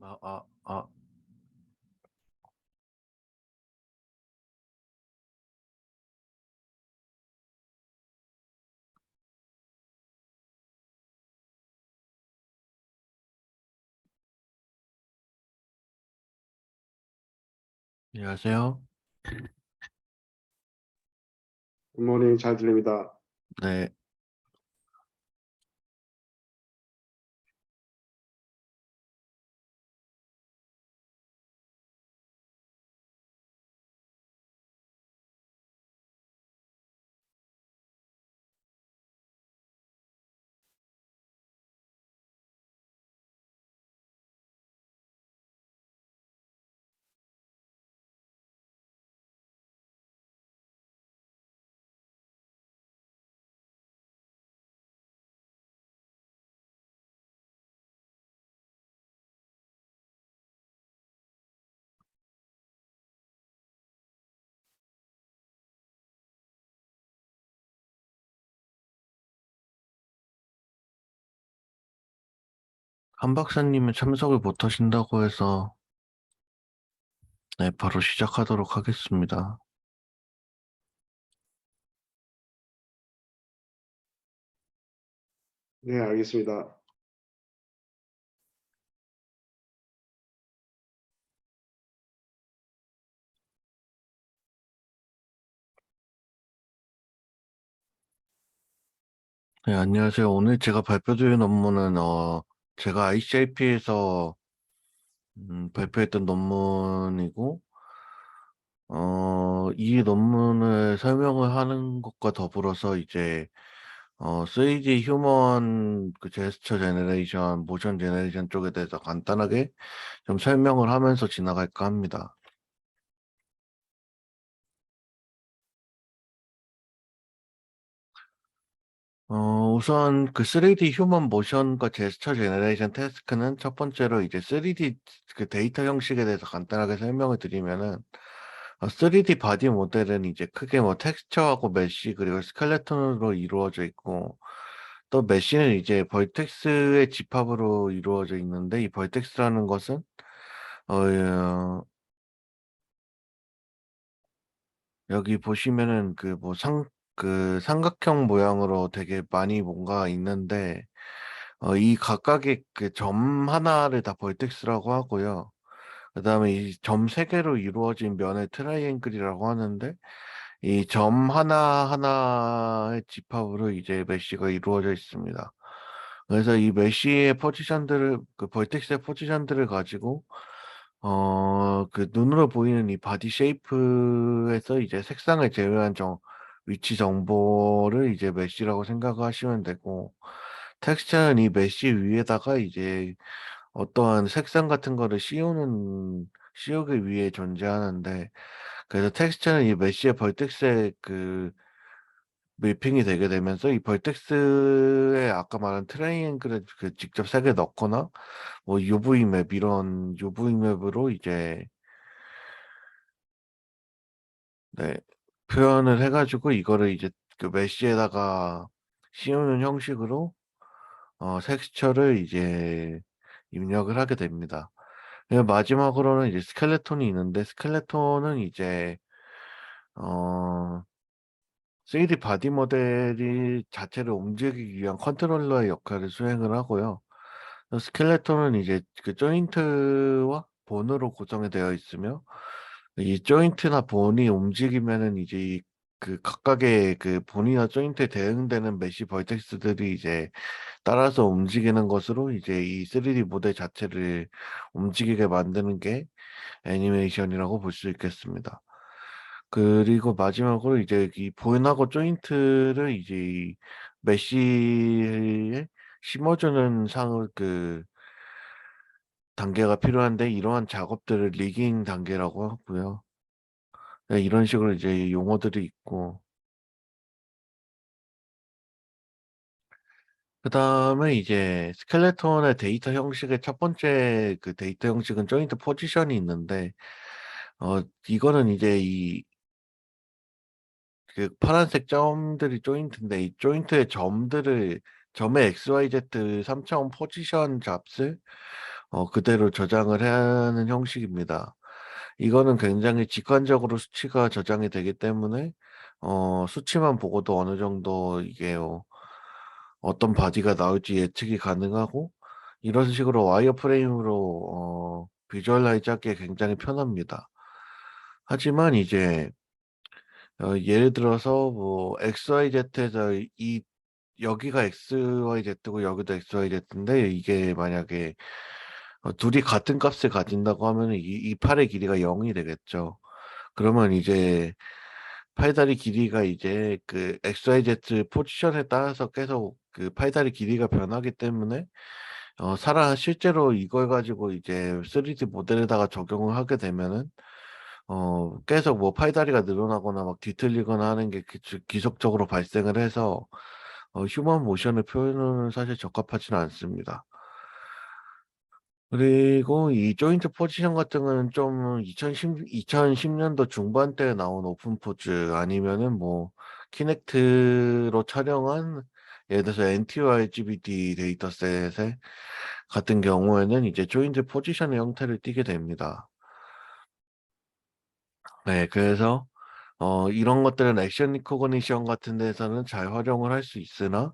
아, 아, 아, 안녕하세요. 굿모닝 잘 들립니다. 네, 한 박사님은 참석을 못 하신다고 해서, 네, 바로 시작하도록 하겠습니다. 네, 알겠습니다. 네, 안녕하세요. 오늘 제가 발표드릴 논문은, 제가 ICIP에서, 발표했던 논문이고, 이 논문을 설명을 하는 것과 더불어서 이제, 3D 휴먼 그 제스처 제너레이션, 모션 제너레이션 쪽에 대해서 간단하게 좀 설명을 하면서 지나갈까 합니다. 우선 그 3D 휴먼 모션과 제스처 제너레이션 태스크는 첫 번째로 이제 3D 그 데이터 형식에 대해서 간단하게 설명을 드리면은 3D 바디 모델은 이제 크게 뭐 텍스처하고 메쉬 그리고 스켈레톤으로 이루어져 있고 또 메쉬는 이제 벌텍스의 집합으로 이루어져 있는데 이 벌텍스라는 것은 여기 보시면은 그 삼각형 모양으로 되게 많이 뭔가 있는데 이 각각의 그 점 하나를 다 벌텍스라고 하고요. 그 다음에 이 점 세 개로 이루어진 면을 트라이앵글이라고 하는데 이 점 하나하나의 집합으로 이제 메쉬가 이루어져 있습니다. 그래서 이 메쉬의 포지션들을 그 벌텍스의 포지션들을 가지고 그 눈으로 보이는 이 바디 쉐이프에서 이제 색상을 제외한 위치 정보를 이제 메쉬라고 생각하시면 되고 텍스처는 이 메쉬 위에다가 이제 어떠한 색상 같은 거를 씌우기 위해 존재하는데 그래서 텍스처는 이 메쉬의 벌텍스에 그 매핑이 되게 되면서 이 벌텍스에 아까 말한 트라이앵글을 그 직접 색을 넣거나 뭐 UV 맵 이런 UV 맵으로 이제 네 표현을 해가지고 이거를 이제 그 메쉬에다가 씌우는 형식으로 텍스처를 이제 입력을 하게 됩니다. 그리고 마지막으로는 이제 스켈레톤이 있는데 스켈레톤은 이제 어 3D 바디 모델이 자체를 움직이기 위한 컨트롤러의 역할을 수행을 하고요. 스켈레톤은 이제 그 조인트와 본으로 구성이 되어 있으며 이 조인트나 본이 움직이면은 이제 그 각각의 그 본이나 조인트에 대응되는 메쉬 벌텍스들이 이제 따라서 움직이는 것으로 이제 이 3D 모델 자체를 움직이게 만드는 게 애니메이션이라고 볼 수 있겠습니다. 그리고 마지막으로 이제 이 본하고 조인트를 이제 이 메쉬에 심어주는 단계가 필요한데 이러한 작업들을 리깅 단계라고 하고요. 네, 이런 식으로 이제 용어들이 있고 그 다음에 이제 스켈레톤의 데이터 형식의 첫 번째 그 데이터 형식은 조인트 포지션이 있는데 이거는 이제 이 그 파란색 점들이 조인트인데 이 조인트의 점의 XYZ 3차원 포지션 잡을 그대로 저장을 하는 형식입니다. 이거는 굉장히 직관적으로 수치가 저장이 되기 때문에 수치만 보고도 어느 정도 이게 어떤 바디가 나올지 예측이 가능하고 이런 식으로 와이어프레임으로 비주얼라이즈 하기에 굉장히 편합니다. 하지만 이제 예를 들어서 뭐 XYZ에서 여기가 XYZ고 여기도 XYZ인데 이게 만약에 둘이 같은 값을 가진다고 하면 이 팔의 길이가 0이 되겠죠. 그러면 이제 팔다리 길이가 이제 그 XYZ 포지션에 따라서 계속 그 팔다리 길이가 변하기 때문에 실제로 이걸 가지고 이제 3D 모델에다가 적용을 하게 되면은 계속 뭐 팔다리가 늘어나거나 막 뒤틀리거나 하는 게 기속적으로 발생을 해서 휴먼 모션을 표현은 사실 적합하지는 않습니다. 그리고 이 조인트 포지션 같은 거는 좀 2010년도 중반대에 나온 오픈 포즈 아니면은 뭐 키넥트로 촬영한 예를 들어서 NTY-RGBD 데이터셋에 같은 경우에는 이제 조인트 포지션의 형태를 띠게 됩니다. 네, 그래서 이런 것들은 액션 리코그니션 같은 데서는 잘 활용을 할 수 있으나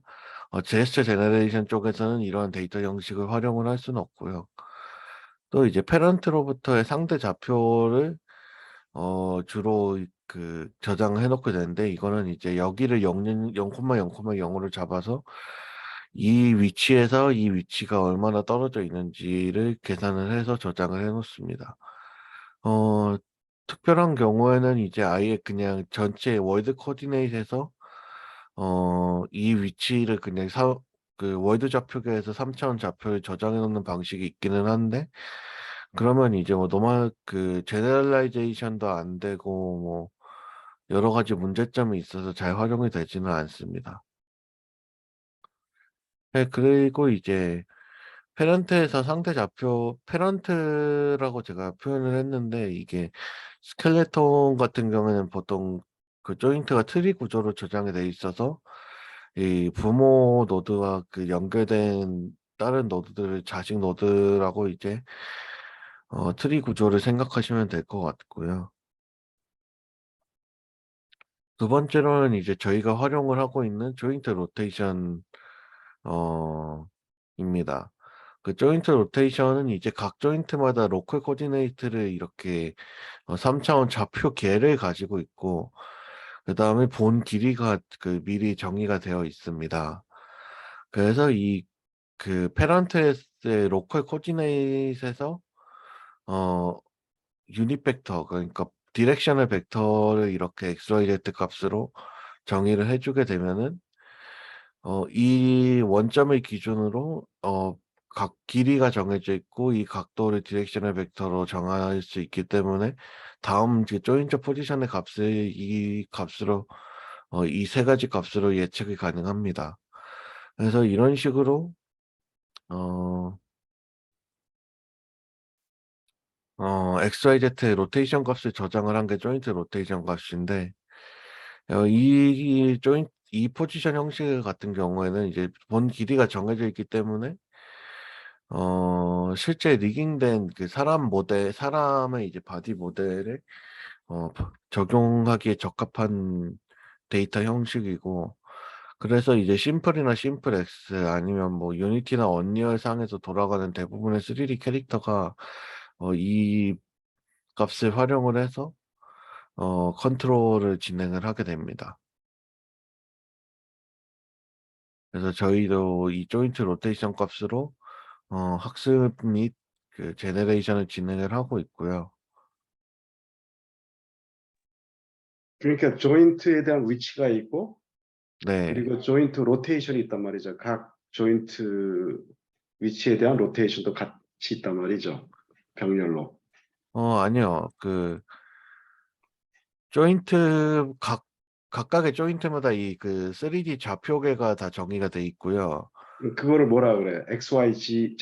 제스처 제너레이션 쪽에서는 이런 데이터 형식을 활용을 할 수는 없고요. 또 이제 페런트로부터의 상대 좌표를 주로 그 저장해 놓게 되는데 이거는 이제 여기를 0,0,0,0으로 잡아서 이 위치에서 이 위치가 얼마나 떨어져 있는지를 계산을 해서 저장을 해 놓습니다. 어, 특별한 경우에는 이제 아예 그냥 전체 월드 코디네이트에서 이 위치를 그냥 그 월드 좌표계에서 3차원 좌표를 저장해 놓는 방식이 있기는 한데 그러면 이제 뭐 노멀 그 제너럴라이제이션도 안 되고 뭐 여러 가지 문제점이 있어서 잘 활용이 되지는 않습니다. 네, 그리고 이제 페런트에서 상대 좌표 페런트라고 제가 표현을 했는데 이게 스켈레톤 같은 경우에는 보통 그 조인트가 트리 구조로 저장이 돼 있어서 이 부모 노드와 그 연결된 다른 노드들을 자식 노드라고 이제 트리 구조를 생각하시면 될 것 같고요. 두 번째로는 이제 저희가 활용을 하고 있는 조인트 로테이션 입니다. 그 조인트 로테이션은 이제 각 조인트마다 로컬 코디네이트를 이렇게 3차원 좌표계를 가지고 있고 그다음에 본 길이가 그 미리 정의가 되어 있습니다. 그래서 이 그 페런트의 로컬 코디네이트에서 어 유닛 벡터 그러니까 디렉셔널 벡터를 이렇게 XYZ 값으로 정의를 해 주게 되면은 이 원점을 기준으로 각 길이가 정해져 있고 이 각도를 디렉셔널 벡터로 정할 수 있기 때문에 다음 이제 조인트 포지션의 값을 이 값으로 이 세 가지 값으로 예측이 가능합니다. 그래서 이런 식으로 어 XYZ의 로테이션 값을 저장을 한 게 조인트 로테이션 값인데 이 포지션 형식 같은 경우에는 이제 본 길이가 정해져 있기 때문에 실제 리깅된 그 사람의 이제 바디 모델에 적용하기에 적합한 데이터 형식이고 그래서 이제 심플이나 심플 X 아니면 뭐 유니티나 언리얼 상에서 돌아가는 대부분의 3D 캐릭터가 이 값을 활용을 해서 컨트롤을 진행을 하게 됩니다. 그래서 저희도 이 조인트 로테이션 값으로 학습 및 그 제너레이션을 진행을 하고 있고요. 그러니까 조인트에 대한 위치가 있고 네. 그리고 조인트 로테이션이 있단 말이죠. 각 조인트 위치에 대한 로테이션도 같이 있단 말이죠. 병렬로. 아니요. 그 조인트 각각의 조인트마다 이 그 3D 좌표계가 다 정의가 돼 있고요. 그거를 뭐라 그래? XYZ?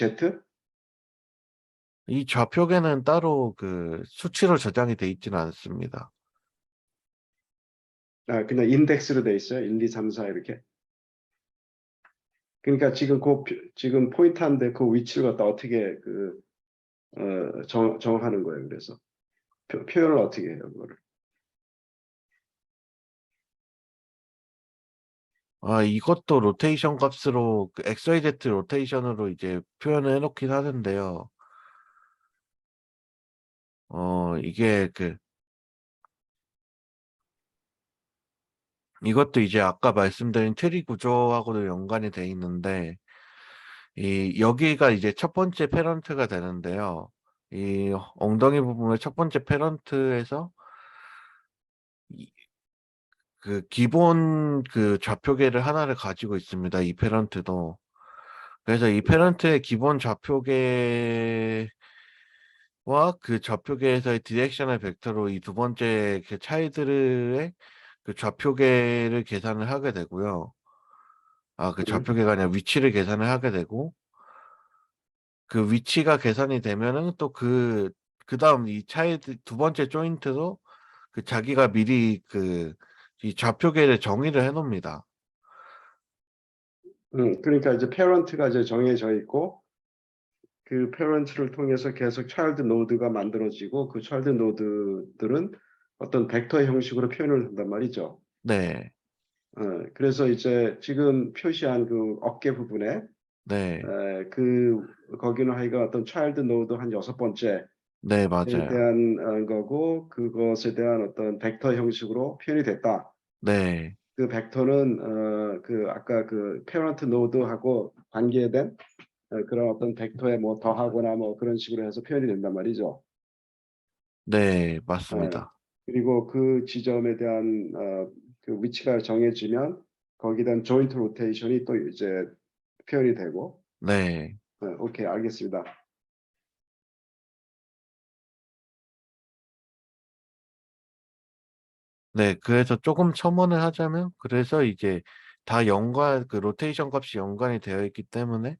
이 좌표계는 따로 그 수치로 저장이 돼 있지는 않습니다. 아, 그냥 인덱스로 돼 있어요. 1, 2, 3, 4 이렇게. 그러니까 지금 지금 포인트한데 그 위치를 갖다 어떻게 그 정하는 거예요. 그래서 표현을 어떻게 해요, 그거를? 아, 이것도 로테이션 값으로, 그 XYZ 로테이션으로 이제 표현을 해놓긴 하는데요. 이게 이것도 이제 아까 말씀드린 트리 구조하고도 연관이 돼 있는데, 여기가 이제 첫 번째 페런트가 되는데요. 이 엉덩이 부분의 첫 번째 페런트에서 그 기본 그 좌표계를 하나를 가지고 있습니다. 이 페런트도. 그래서 이 페런트의 기본 좌표계와 그 좌표계에서의 디렉셔널 벡터로 이 두 번째 그 차이드의 그 좌표계를 계산을 하게 되고요. 아, 그 음, 좌표계가 아니라 위치를 계산을 하게 되고, 그 위치가 계산이 되면은 또 그 다음 이 차이드 두 번째 조인트도 그 자기가 미리 이 좌표계를 정의를 해 놓습니다. 그러니까 이제 페런트가 이제 정해져 있고 그 페런트를 통해서 계속 차일드 노드가 만들어지고 그 차일드 노드들은 어떤 벡터 형식으로 표현을 한단 말이죠. 네, 그래서 이제 지금 표시한 그 어깨 부분에 네, 거기는 하여간 어떤 차일드 노드 한 여섯 번째에 네, 맞아요. 대한 거고 그것에 대한 어떤 벡터 형식으로 표현이 됐다. 네, 그 벡터는 그 아까 그 페런트 노드하고 관계된 그런 어떤 벡터에 뭐 더하거나 뭐 그런 식으로 해서 표현이 된단 말이죠. 네, 예. 맞습니다. 그리고 그 지점에 대한 그 위치가 정해지면 거기에 대한 조인트 로테이션이 또 이제 표현이 되고 네, 오케이 알겠습니다. 네, 그래서 조금 첨언을 하자면, 그래서 이제 다 그 로테이션 값이 연관이 되어 있기 때문에,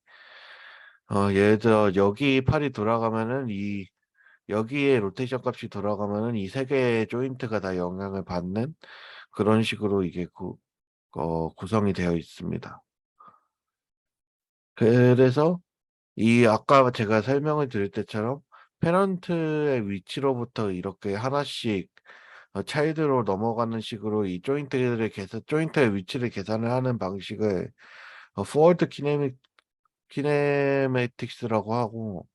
예를 들어, 여기 팔이 돌아가면은 여기에 로테이션 값이 돌아가면은 이 세 개의 조인트가 다 영향을 받는 그런 식으로 이게 구성이 되어 있습니다. 그래서 아까 제가 설명을 드릴 때처럼 페런트의 위치로부터 이렇게 하나씩 차이드로 넘어가는 식으로 이 조인트의 위치를 계산을 하는 방식을 포워드 키네매틱스라고 하고,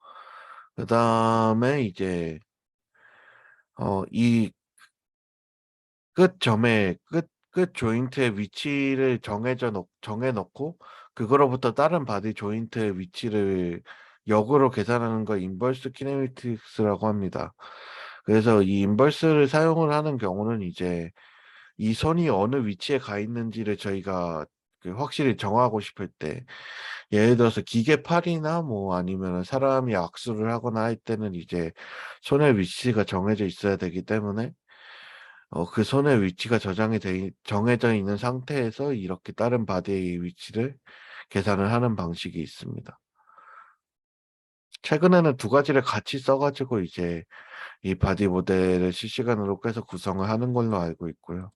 그 다음에 이제 이 끝 조인트의 위치를 정해놓고, 그거로부터 다른 바디 조인트의 위치를 역으로 계산하는 걸 인버스 키네매틱스라고 합니다. 그래서 이 인버스를 사용을 하는 경우는 이제 이 선이 어느 위치에 가 있는지를 저희가 그 확실히 정하고 싶을 때, 예를 들어서 기계팔이나 뭐 아니면 사람이 악수를 하거나 할 때는 이제 손의 위치가 정해져 있어야 되기 때문에 그 손의 위치가 정해져 있는 상태에서 이렇게 다른 바디의 위치를 계산을 하는 방식이 있습니다. 최근에는 두 가지를 같이 써가지고 이제 이 바디 모델을 실시간으로 계속 구성을 하는 걸로 알고 있고요.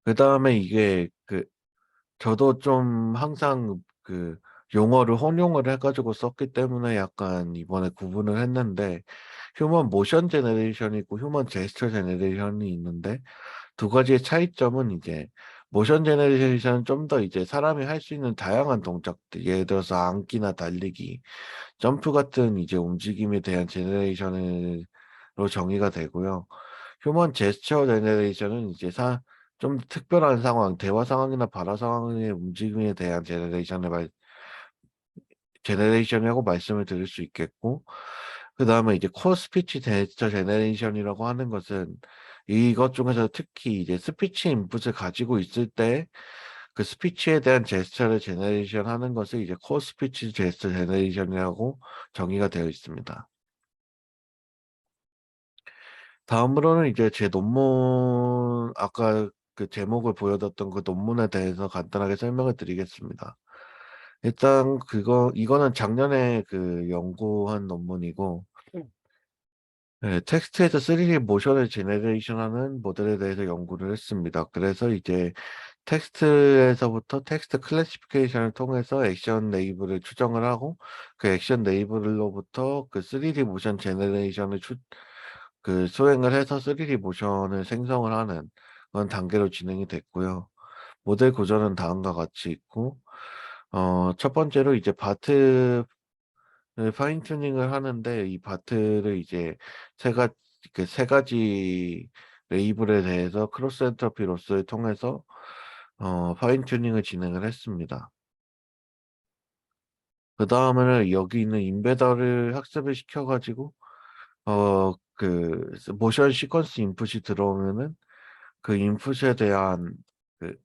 그 다음에 저도 좀 항상 용어를 혼용을 해가지고 썼기 때문에 약간 이번에 구분을 했는데, 휴먼 모션 제너레이션이 있고 휴먼 제스처 제너레이션이 있는데, 두 가지의 차이점은 이제 모션 제너레이션은 좀 더 이제 사람이 할 수 있는 다양한 동작들, 예를 들어서 앉기나 달리기, 점프 같은 이제 움직임에 대한 제너레이션으로 정의가 되고요. 휴먼 제스처 제너레이션은 이제 좀 특별한 상황, 대화 상황이나 발화 상황의 움직임에 대한 제너레이션이라고 말씀을 드릴 수 있겠고, 그 다음에 이제 코어 스피치 제스처 제너레이션이라고 하는 것은 이것 중에서 특히 이제 스피치 인풋을 가지고 있을 때 그 스피치에 대한 제스처를 제너레이션 하는 것을 이제 코어 스피치 제스처 제너레이션이라고 정의가 되어 있습니다. 다음으로는 이제 제 논문, 아까 그 제목을 보여줬던 그 논문에 대해서 간단하게 설명을 드리겠습니다. 일단 이거는 작년에 연구한 논문이고, 네, 텍스트에서 3D 모션을 제네레이션 하는 모델에 대해서 연구를 했습니다. 그래서 이제 텍스트에서부터 텍스트 클래시피케이션을 통해서 액션 레이블을 추정을 하고 그 액션 레이블로부터 그 3D 모션 제너레이션을 그 수행을 해서 3D 모션을 생성을 하는 그런 단계로 진행이 됐고요. 모델 구조는 다음과 같이 있고 첫 번째로 이제 바트를 파인 튜닝을 하는데 이 바트를 이제 세 가지 레이블에 대해서 크로스 엔트로피 로스를 통해서 파인 튜닝을 진행을 했습니다. 그 다음에는 여기 있는 임베더를 학습을 시켜가지고 그 모션 시퀀스 인풋이 들어오면은 그 인풋에 대한 그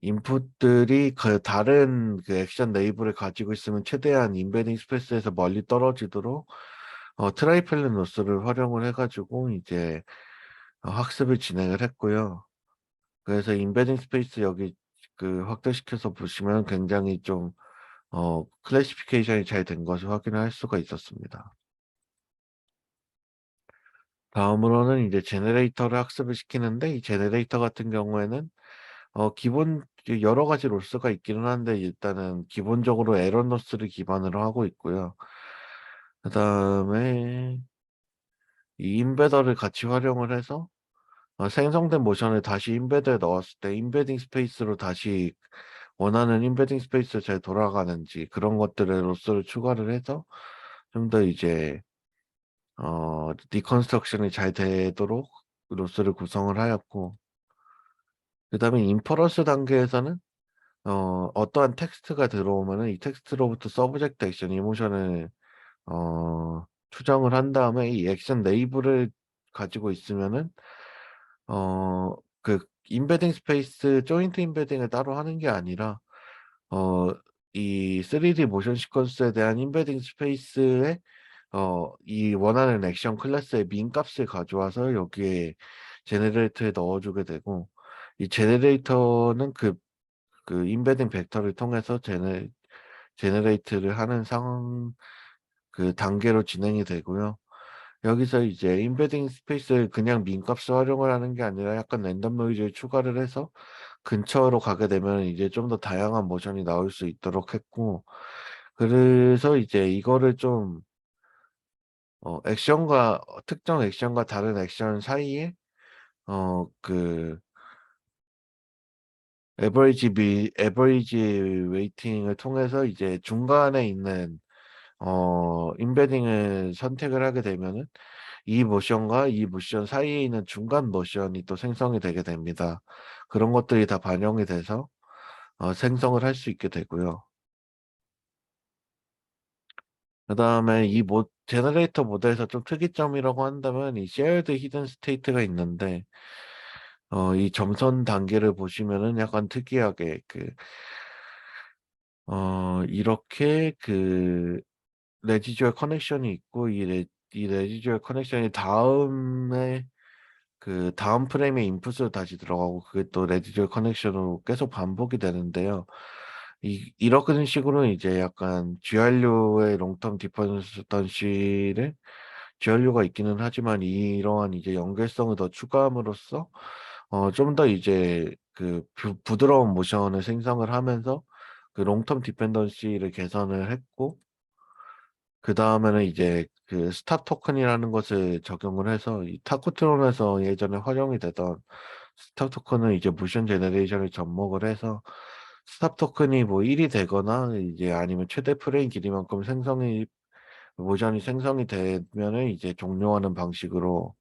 인풋들이 그 다른 그 액션 레이블을 가지고 있으면 최대한 임베딩 스페이스에서 멀리 떨어지도록 트라이플렛 노스를 활용을 해가지고 이제 학습을 진행을 했고요. 그래서 임베딩 스페이스 여기 그 확대시켜서 보시면 굉장히 좀 클래시피케이션이 잘 된 것을 확인할 수가 있었습니다. 다음으로는 이제 제네레이터를 학습을 시키는데 이 제네레이터 같은 경우에는 기본 여러 가지 로스가 있기는 한데 일단은 기본적으로 에런 로스를 기반으로 하고 있고요. 그 다음에 이 임베더를 같이 활용을 해서 생성된 모션을 다시 임베드에 넣었을 때 임베딩 스페이스로 다시 원하는 임베딩 스페이스로 잘 돌아가는지 그런 것들의 로스를 추가를 해서 좀 더 이제 디컨스트럭션이 잘 되도록 로스를 구성을 하였고 그 다음에 인퍼런스 단계에서는 어떠한 텍스트가 들어오면은 이 텍스트로부터 서브젝트 액션 이모션을 추정을 한 다음에 이 액션 레이블을 가지고 있으면은 그 임베딩 스페이스 조인트 임베딩을 따로 하는 게 아니라 어, 이 3D 모션 시퀀스에 대한 임베딩 스페이스에 이 원하는 액션 클래스의 민 값을 가져와서 여기에 제네레이터에 넣어주게 되고 이 제네레이터는 그 임베딩 벡터를 통해서 제네레이트를 하는 상황 그 단계로 진행이 되고요. 여기서 이제 임베딩 스페이스를 그냥 민 값을 활용을 하는 게 아니라 약간 랜덤 노이즈를 추가를 해서 근처로 가게 되면 이제 좀 더 다양한 모션이 나올 수 있도록 했고 그래서 이제 이거를 좀 액션과 특정 액션과 다른 액션 사이에 그 에버리지 웨이팅을 통해서 이제 중간에 있는 임베딩을 선택을 하게 되면은 이 모션과 이 모션 사이에 있는 중간 모션이 또 생성이 되게 됩니다. 그런 것들이 다 반영이 돼서 생성을 할 수 있게 되고요. 그 다음에 제너레이터 모델에서 좀 특이점이라고 한다면 이 shared hidden state가 있는데 이 점선 단계를 보시면은 약간 특이하게 이렇게 레지듀얼 커넥션이 있고 이 레지듀얼 커넥션이 다음에 그 다음 프레임에 인풋으로 다시 들어가고 그게 또 레지듀얼 커넥션으로 계속 반복이 되는데요. 이런 식으로 이제 약간 GRU의 롱텀 디펜던시를 GRU가 있기는 하지만 이러한 이제 연결성을 더 추가함으로써 좀 더 이제 부드러운 모션을 생성을 하면서 그 롱텀 디펜던시를 개선을 했고 그 다음에는 이제 그 스탑 토큰이라는 것을 적용을 해서 이 타코트론에서 예전에 활용이 되던 스탑 토큰은 이제 모션 제너레이션을 접목을 해서 스탑 토큰이 뭐 1이 되거나 이제 아니면 최대 프레임 길이만큼 모션이 생성이 되면은 이제 종료하는 방식으로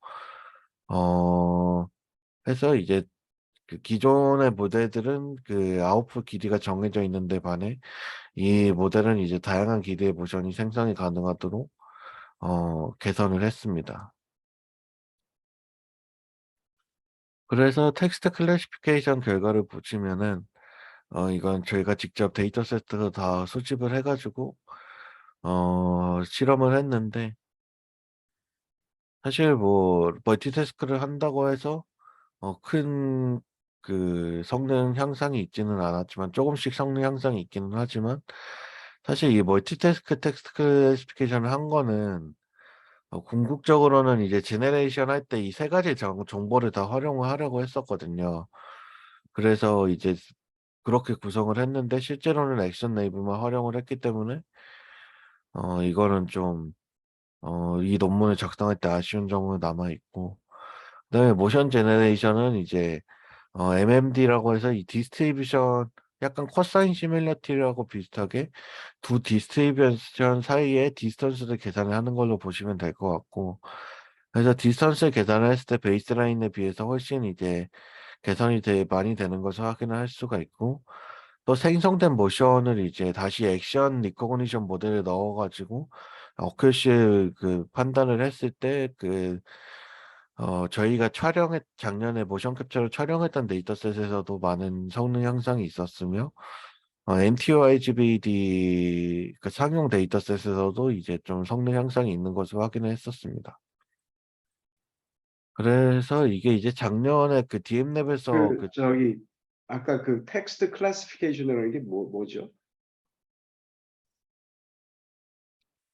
어 해서 이제 그 기존의 모델들은 그 아웃풋 길이가 정해져 있는데 반해 이 모델은 이제 다양한 길이의 모션이 생성이 가능하도록 개선을 했습니다. 그래서 텍스트 클래시피케이션 결과를 보시면은 이건 저희가 직접 데이터 세트를 다 수집을 해가지고 실험을 했는데 사실 뭐 멀티태스크를 한다고 해서 큰 그 성능 향상이 있지는 않았지만 조금씩 성능 향상이 있기는 하지만 사실 이 멀티태스크 텍스트 클래시피케이션을 한 거는 궁극적으로는 이제 제네레이션 할 때 이 세 가지 정보를 다 활용을 하려고 했었거든요. 그래서 이제 그렇게 구성을 했는데 실제로는 액션 네이브만 활용을 했기 때문에 이거는 좀 이 논문을 작성할 때 아쉬운 점은 남아 있고, 그다음에 모션 제너레이션은 이제 MMD라고 해서 이 디스트리뷰션 약간 코사인 시뮬러티라고 비슷하게 두 디스트리뷰션 사이의 디스턴스를 계산하는 걸로 보시면 될 것 같고, 그래서 디스턴스 계산을 했을 때 베이스라인에 비해서 훨씬 이제 개선이 많이 되는 것을 확인을 할 수가 있고, 또 생성된 모션을 이제 다시 액션 리코그니션 모델에 넣어가지고 어큐시 그 판단을 했을 때 저희가 작년에 모션 캡처를 촬영했던 데이터셋에서도 많은 성능 향상이 있었으며, NTOIGBD 그 상용 데이터셋에서도 이제 좀 성능 향상이 있는 것을 확인을 했었습니다. 그래서 이게 이제 작년에 그 DMLab에서 그 저기 아까 그 텍스트 클래시피케이션이라는 게 뭐죠?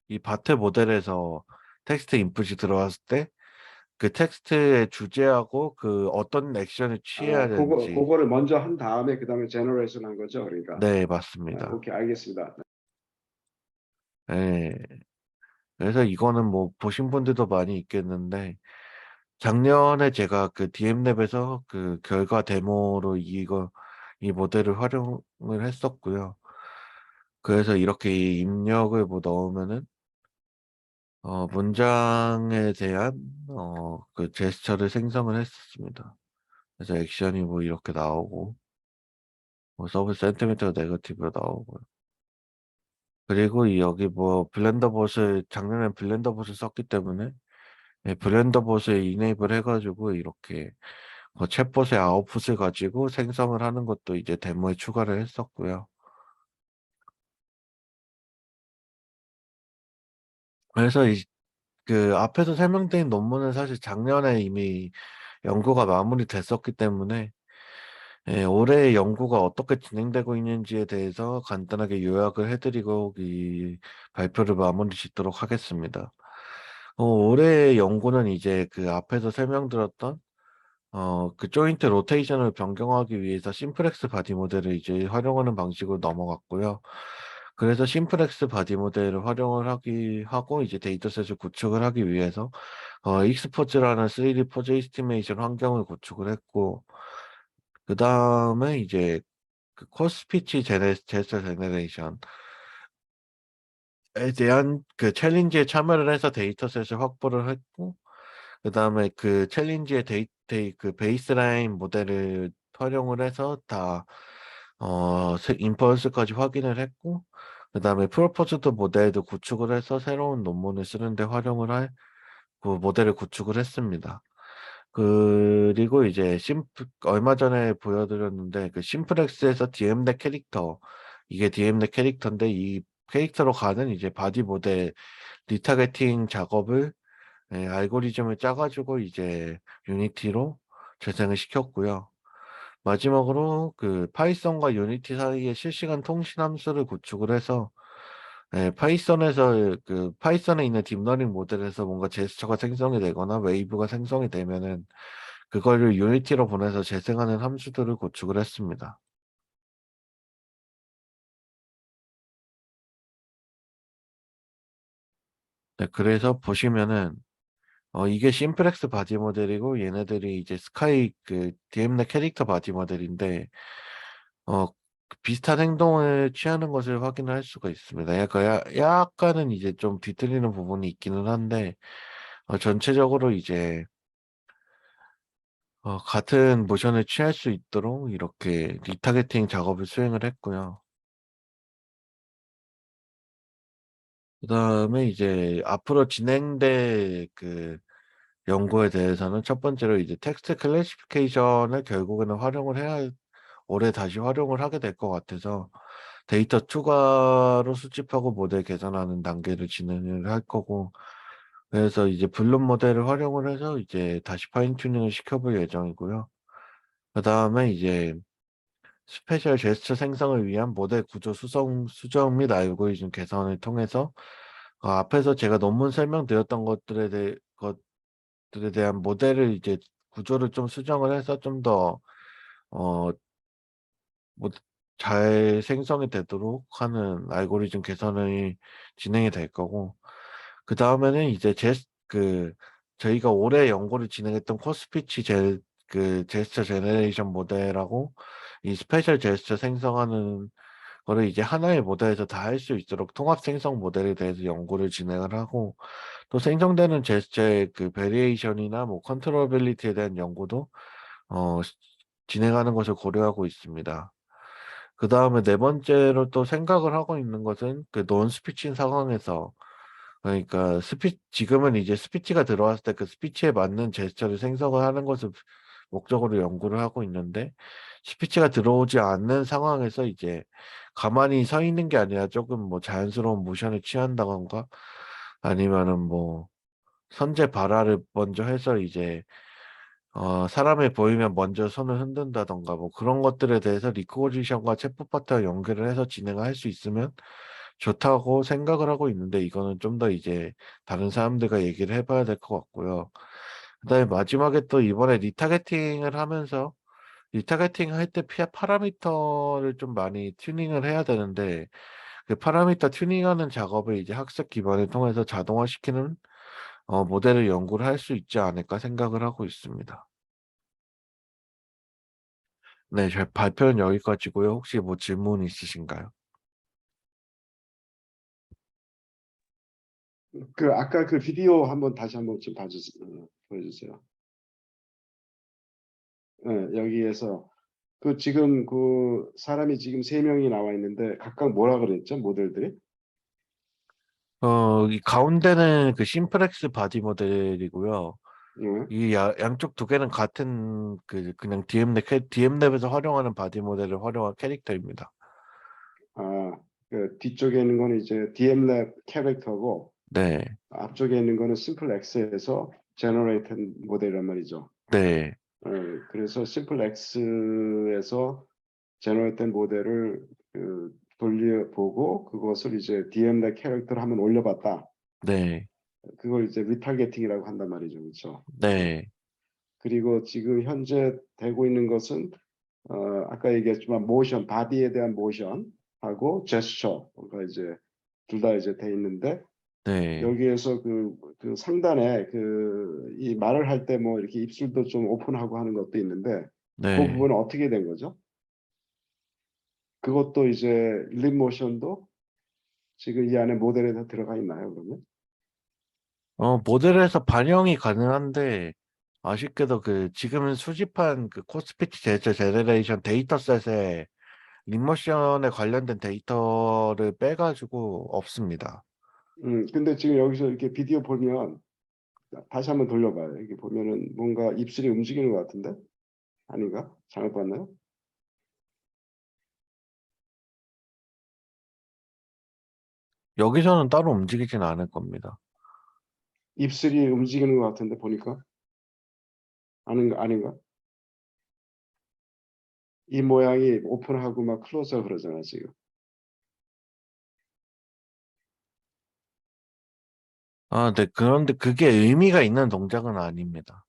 이 바트 모델에서 텍스트 인풋이 들어왔을 때 그 텍스트의 주제하고 그 어떤 액션을 취해야 아, 되는지. 그거를 먼저 한 다음에 그다음에 제너레이션 한 거죠, 그러니까. 네, 아, 맞습니다. 오케이, 알겠습니다. 네. 그래서 이거는 뭐 보신 분들도 많이 있겠는데, 작년에 제가 그 DMLab에서 그 결과 데모로 이 모델을 활용을 했었고요. 그래서 이렇게 이 입력을 뭐 넣으면은 문장에 대한 그 제스처를 생성을 했었습니다. 그래서 액션이 뭐 이렇게 나오고, 뭐 서브 센티미터 네거티브로 나오고, 그리고 여기 뭐 블렌더봇을 작년에 블렌더봇을 썼기 때문에 블렌더봇에 이네이블 해가지고 이렇게 뭐 챗봇의 아웃풋을 가지고 생성을 하는 것도 이제 데모에 추가를 했었고요. 그래서 그 앞에서 설명드린 논문은 사실 작년에 이미 연구가 마무리됐었기 때문에 올해 연구가 어떻게 진행되고 있는지에 대해서 간단하게 요약을 해드리고 이 발표를 마무리 짓도록 하겠습니다. 올해 연구는 이제 그 앞에서 설명드렸던 그 조인트 로테이션을 변경하기 위해서 심플렉스 바디 모델을 이제 활용하는 방식으로 넘어갔고요. 그래서 심플렉스 바디 모델을 활용을 하고 이제 데이터셋을 구축을 하기 위해서 익스포즈라는 3D 포즈 에스티메이션 환경을 구축을 했고, 그 다음에 이제 그 코스피치 제스처 제너레이션에 대한 그 챌린지에 참여를 해서 데이터셋을 확보를 했고, 그 다음에 그 챌린지의 그 베이스라인 모델을 활용을 해서 인퍼런스까지 확인을 했고, 그 다음에 프로포즈드 모델도 구축을 해서 새로운 논문을 쓰는데 그 모델을 구축을 했습니다. 그리고 이제 얼마 전에 보여드렸는데 그 심플렉스에서 DM넷 캐릭터, 이게 DM넷 캐릭터인데 이 캐릭터로 가는 이제 바디 모델 리타게팅 작업을 알고리즘을 짜가지고 이제 유니티로 재생을 시켰고요. 마지막으로 그 파이썬과 유니티 사이에 실시간 통신 함수를 구축을 해서 파이썬에 있는 딥러닝 모델에서 뭔가 제스처가 생성이 되거나 웨이브가 생성이 되면은 그거를 유니티로 보내서 재생하는 함수들을 구축을 했습니다. 네, 그래서 보시면은 이게 심플렉스 바디 모델이고 얘네들이 이제 스카이 그 DM넷 캐릭터 바디 모델인데 어 비슷한 행동을 취하는 것을 확인할 수가 있습니다. 약간은 이제 좀 뒤틀리는 부분이 있기는 한데 전체적으로 이제 같은 모션을 취할 수 있도록 이렇게 리타게팅 작업을 수행을 했고요. 그 다음에 이제 앞으로 진행될 그 연구에 대해서는 첫 번째로 이제 텍스트 클래시피케이션을 결국에는 올해 다시 활용을 하게 될 것 같아서 데이터 추가로 수집하고 모델 개선하는 단계를 진행을 할 거고, 그래서 이제 블룸 모델을 활용을 해서 이제 다시 파인 튜닝을 시켜볼 예정이고요. 그 다음에 이제 스페셜 제스처 생성을 위한 모델 구조 수정 및 알고리즘 개선을 통해서 앞에서 제가 논문 설명드렸던 것들에 대한 모델을 이제 구조를 좀 수정을 해서 좀더 뭐 잘 생성이 되도록 하는 알고리즘 개선이 진행이 될 거고, 그 다음에는 이제 그 저희가 올해 연구를 진행했던 코스피치 그 제스처 제너레이션 모델하고 이 스페셜 제스처 생성하는 거를 이제 하나의 모델에서 다 할 수 있도록 통합 생성 모델에 대해서 연구를 진행을 하고, 또 생성되는 제스처의 그 베리에이션이나 뭐 컨트롤빌리티에 대한 연구도 어, 진행하는 것을 고려하고 있습니다. 그 다음에 네 번째로 또 생각을 하고 있는 것은 그 논 스피칭 상황에서, 그러니까 지금은 이제 스피치가 들어왔을 때 그 스피치에 맞는 제스처를 생성을 하는 것을 목적으로 연구를 하고 있는데, 스피치가 들어오지 않는 상황에서 이제 가만히 서 있는 게 아니라 조금 뭐 자연스러운 모션을 취한다던가, 아니면은 뭐 선제 발화를 먼저 해서 이제 사람이 보이면 먼저 손을 흔든다던가 뭐 그런 것들에 대해서 리코지션과 챗봇 바탕 연결을 해서 진행을 할 수 있으면 좋다고 생각을 하고 있는데, 이거는 좀 더 이제 다른 사람들과 얘기를 해봐야 될 것 같고요. 그다음에 마지막에 또 이번에 리타게팅을 하면서 리타게팅 할 때 파라미터를 좀 많이 튜닝을 해야 되는데, 그 파라미터 튜닝하는 작업을 이제 학습 기반을 통해서 자동화시키는 모델을 연구를 할 수 있지 않을까 생각을 하고 있습니다. 네, 제 발표는 여기까지고요. 혹시 뭐 질문 있으신가요? 그 아까 그 비디오 한번 다시 한번 좀 보여주세요. 여기에서 그 지금 그 사람이 지금 세 명이 나와 있는데 각각 뭐라 그랬죠? 모델들이? 이 가운데는 그 심플렉스 바디 모델이고요. 예. 이 양쪽 두 개는 같은 그냥 DM랩에서 활용하는 바디 모델을 활용한 캐릭터입니다. 아, 그 뒤쪽에 있는 거는 이제 DMLab 캐릭터고 네, 앞쪽에 있는 거는 심플 X에서 제너레이트 모델이란 말이죠. 네, 그래서 심플 X에서 제너레이트 모델을 돌려보고 그것을 이제 DMLab 캐릭터로 한번 올려봤다. 네, 그걸 이제 리타겟팅이라고 한단 말이죠. 그렇죠? 네, 그리고 지금 현재 되고 있는 것은 아까 얘기했지만 모션, 바디에 대한 모션하고 제스처가 이제 둘 다 이제 돼 있는데 네, 여기에서 그 상단에 이 말을 할 때 뭐 이렇게 입술도 좀 오픈하고 하는 것도 있는데 그 네. 부분은 어떻게 된 거죠? 그것도 이제 립 모션도 지금 이 안에 모델에 다 들어가 있나요, 그러면? 모델에서 반영이 가능한데, 아쉽게도 지금은 수집한 그 코스피치 제저 제너레이션 데이터셋에 립모션에 관련된 데이터를 빼가지고 없습니다. 근데 지금 여기서 이렇게 비디오 보면 다시 한번 돌려봐요. 이게 보면은 뭔가 입술이 움직이는 것 같은데? 아닌가? 잘못 봤나요? 여기서는 따로 움직이진 않을 겁니다. 입술이 움직이는 것 같은데 보니까 아닌가? 이 모양이 오픈하고 막 클로즈하고 그러잖아 지금. 아, 네. 그런데 그게 의미가 있는 동작은 아닙니다.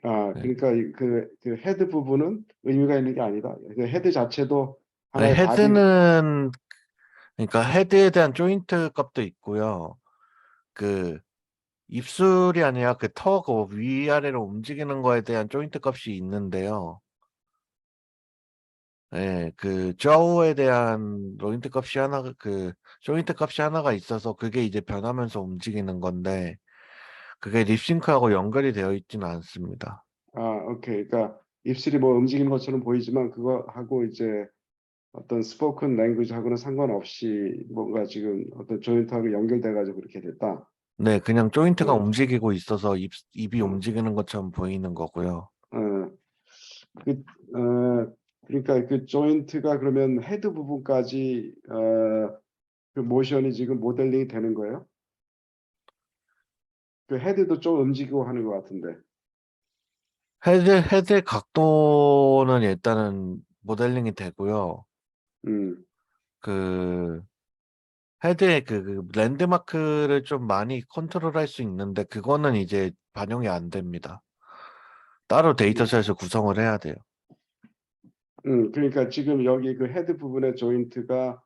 네. 그러니까 그 헤드 부분은 의미가 있는 게 아니다. 그 헤드 자체도 아니, 하나의 바디. 그러니까 헤드에 대한 조인트 값도 있고요. 그, 입술이 아니라 그 위아래로 움직이는 거에 대한 조인트 값이 있는데요. 예, 그 좌우에 대한 조인트 값이 하나가 있어서 그게 이제 변하면서 움직이는 건데, 그게 립싱크하고 연결이 되어 있지는 않습니다. 오케이. 그러니까 입술이 뭐 움직이는 것처럼 보이지만 그거 하고 이제 어떤 스포큰 랭귀지하고는 상관없이 뭔가 지금 어떤 조인트하고 연결돼 가지고 그렇게 됐다. 네, 그냥 조인트가 어, 움직이고 있어서 입이 어, 움직이는 것처럼 보이는 거고요. 어, 그, 그러니까 그 조인트가 그러면 헤드 부분까지 그 모션이 지금 모델링이 되는 거예요? 그 헤드도 좀 움직이고 하는 것 같은데. 헤드의 각도는 일단은 모델링이 되고요. 음, 그, 헤드의 그 랜드마크를 좀 많이 컨트롤할 수 있는데, 그거는 이제 반영이 안 됩니다. 따로 음, 데이터셋에서 구성을 해야 돼요. 그러니까 지금 여기 그 헤드 부분의 조인트가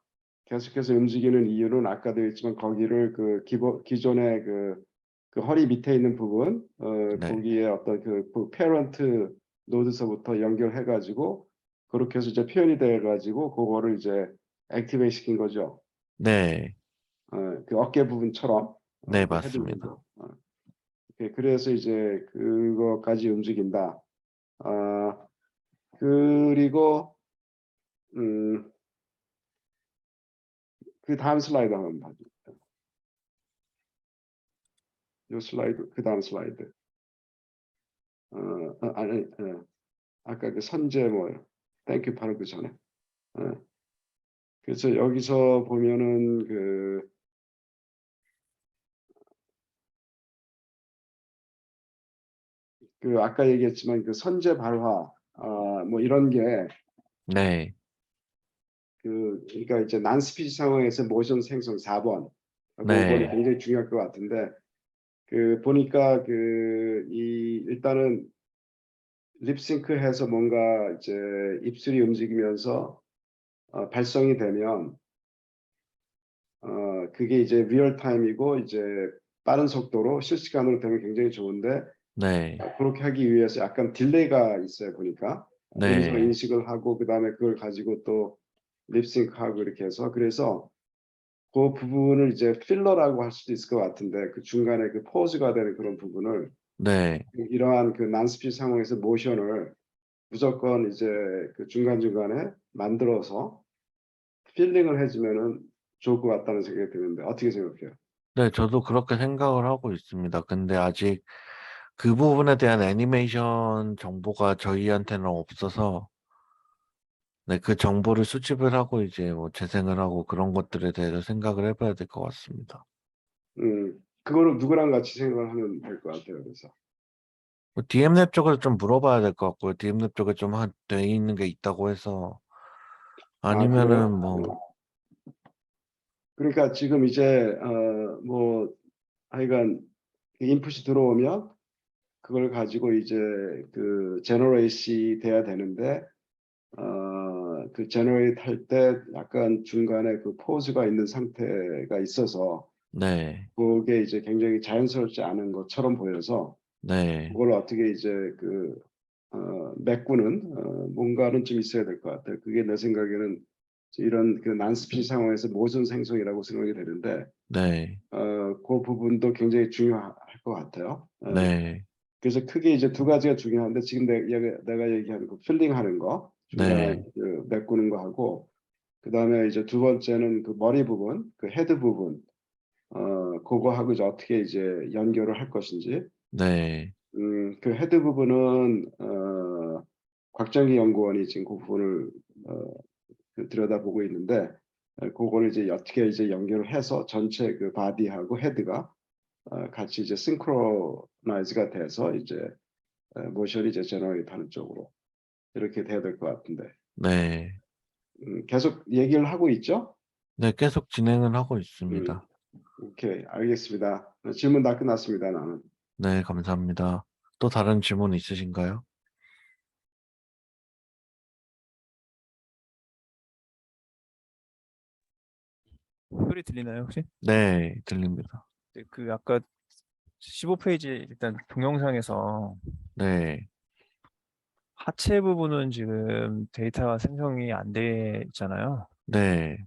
계속해서 움직이는 이유는 아까도 했지만 거기를 그 기존의 그 허리 밑에 있는 부분, 네. 거기에 어떤 그 페런트 노드서부터 연결해가지고 그렇게 해서 이제 표현이 돼가지고 그거를 이제 액티베이트 시킨 거죠. 네. 그 어깨 부분처럼 네, 그 헤드 맞습니다. 부분도. 그래서 이제 그거까지 움직인다. 아, 그리고 음, 그 다음 슬라이드 한번 봐줘. 요 슬라이드, 그 다음 슬라이드. 아니, 아까 그 선제 뭐요? 땡큐 바로 그 전에. 그래서 여기서 보면은 그 아까 얘기했지만 그 선제 발화, 뭐 이런 게 네. 그러니까 이제 난스피치 상황에서 모션 생성 4번. 그거는 네. 굉장히 중요할 것 같은데 그 보니까 이 일단은 립싱크해서 뭔가 이제 입술이 움직이면서 발성이 되면 그게 이제 리얼 타임이고 이제 빠른 속도로 실시간으로 되면 굉장히 좋은데 네. 그렇게 하기 위해서 약간 딜레이가 있어요 보니까 음성 네. 인식을 하고 그다음에 그걸 가지고 또 립싱크하고 이렇게 해서 그래서 그 부분을 이제 필러라고 할 수도 있을 것 같은데 그 중간에 그 포즈가 되는 그런 부분을 네. 이러한 그 난스피 상황에서 모션을 무조건 이제 그 중간중간에 만들어서 필링을 해주면은 좋을 것 같다는 생각이 드는데 어떻게 생각해요? 네, 저도 그렇게 생각을 하고 있습니다. 근데 아직 그 부분에 대한 애니메이션 정보가 저희한테는 없어서, 네, 그 정보를 수집을 하고 이제 뭐 재생을 하고 그런 것들에 대해서 생각을 해봐야 될 것 같습니다. 그거를 누구랑 같이 생각을 하면 될 것 같아요. 그래서 DM랩 쪽을 좀 물어봐야 될 것 같고요. DM랩 쪽에 좀 돼 있는 게 있다고 해서 아 아니면은 그래요? 뭐, 그러니까 지금 이제 뭐 하여간 그 인풋이 들어오면 그걸 가지고 이제 그 제너레이시 돼야 되는데 그 제너레이트 할 때 약간 중간에 그 포즈가 있는 상태가 있어서 네, 그게 이제 굉장히 자연스럽지 않은 것처럼 보여서 네, 그걸 어떻게 이제 메꾸는 뭔가는 좀 있어야 될 것 같아요. 그게 내 생각에는 이런 그 난스피 상황에서 모션 생성이라고 생각이 되는데 네, 그 부분도 굉장히 중요할 것 같아요. 네, 그래서 크게 이제 두 가지가 중요한데 지금 내가 얘기하는 그 필링하는 거 중간에 네, 그 메꾸는 거 하고 그 다음에 이제 두 번째는 그 머리 부분, 그 헤드 부분, 그거하고 이제 어떻게 이제 연결을 할 것인지. 네, 그 헤드 부분은 곽정기 연구원이 지금 그 부분을 어, 들여다보고 있는데 그거를 이제 어떻게 이제 연결을 해서 전체 그 바디하고 헤드가 같이 이제 싱크로나이즈가 돼서 이제 모션이 이제 제너레이트 하는 쪽으로 이렇게 돼야 될 것 같은데 네, 계속 얘기를 하고 있죠? 네, 계속 진행을 하고 음, 있습니다. 오케이 알겠습니다. 질문 다 끝났습니다. 나는. 네, 감사합니다. 또 다른 질문 있으신가요? 소리 들리나요, 혹시? 네, 들립니다. 네, 그 아까 15페이지 일단 동영상에서 네, 하체 부분은 지금 데이터가 생성이 안 돼 있잖아요. 네.